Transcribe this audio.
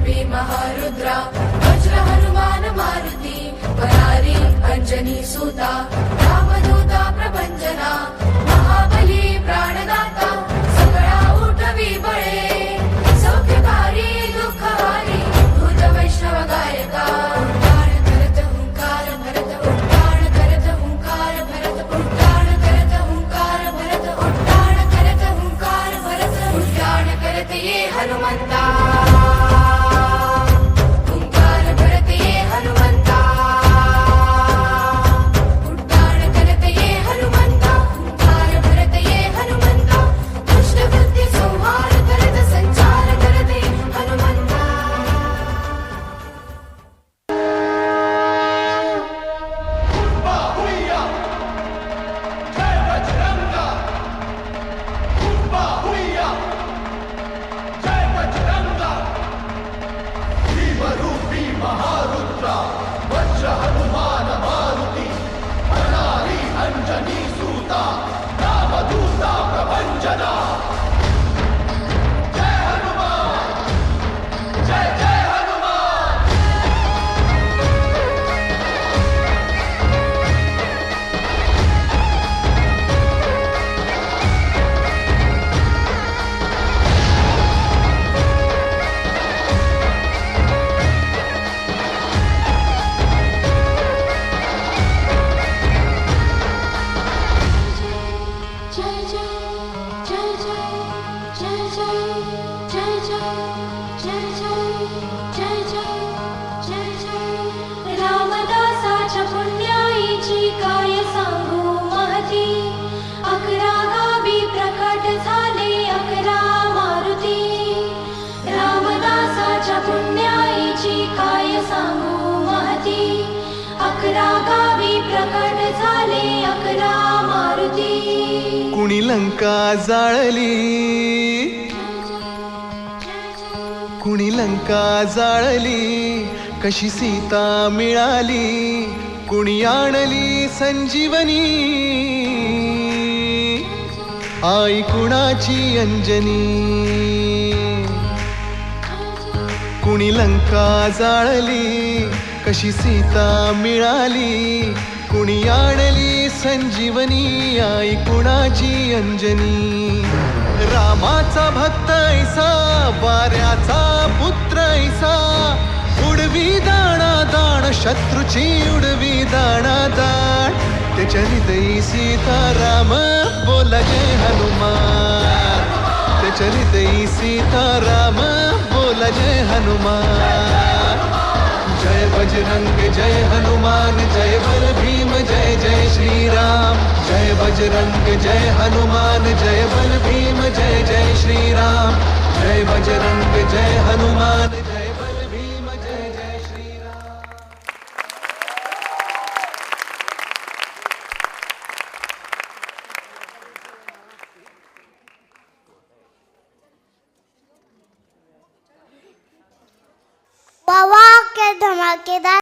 महारुद्रा वज्र हनुमान मारुती परारी अंजनी सुता रामदूता प्रभंजना महाबली प्राणदाता सगळा उठवी बळे सौख्यकारी दुःखहारी भूत वैष्णव गायका उड्डाण करत हुंकार भरत उड्डाण करत हुंकार भरत उड्डाण करत हुंकार भरत उड्डाण करत हुंकार भरत उड्डाण करत ये हनुमंता महारुद्रा वज्र हनुमान मारुती परारी अंजनी सुता रामदूता प्रभंजना जय हनुमान जय जय हनुमान रामदासाच्या पुण्याईची काय सांगू महती 11 गावी प्रकट झाले 11 मारुती रामदासाच्या पुण्याईची काय सांगू महती 11 गावी प्रकट झाले 11 मारुती कुणी लंका जाळली कुणी लंका जाळली कशी सीता मिळाली कुणी आणली संजीवनी आई कुणाची अंजनी कुणी लंका जाळली कशी सीता मिळाली कुणी आणली संजीवनी आई कुणाची अंजनी रामाचा भक्त ऐसा वाऱ्याचा पुत्र ऐसा उडवी दाणा दाण शत्रूची उडवी दाणा दाण त्याच्या हृदयी सीताराम बोला जय हनुमान त्याच्या हृदयी सीताराम बोला जय हनुमान जय बजरंग जय हनुमान जय बल भीम जय जय श्रीराम जय बजरंग जय हनुमान जय बल भीम जय जय श्रीराम जय बजरंग जय हनुमान जय बल भीम जय जय श्रीराम वाह वाह क्या धमाकेदार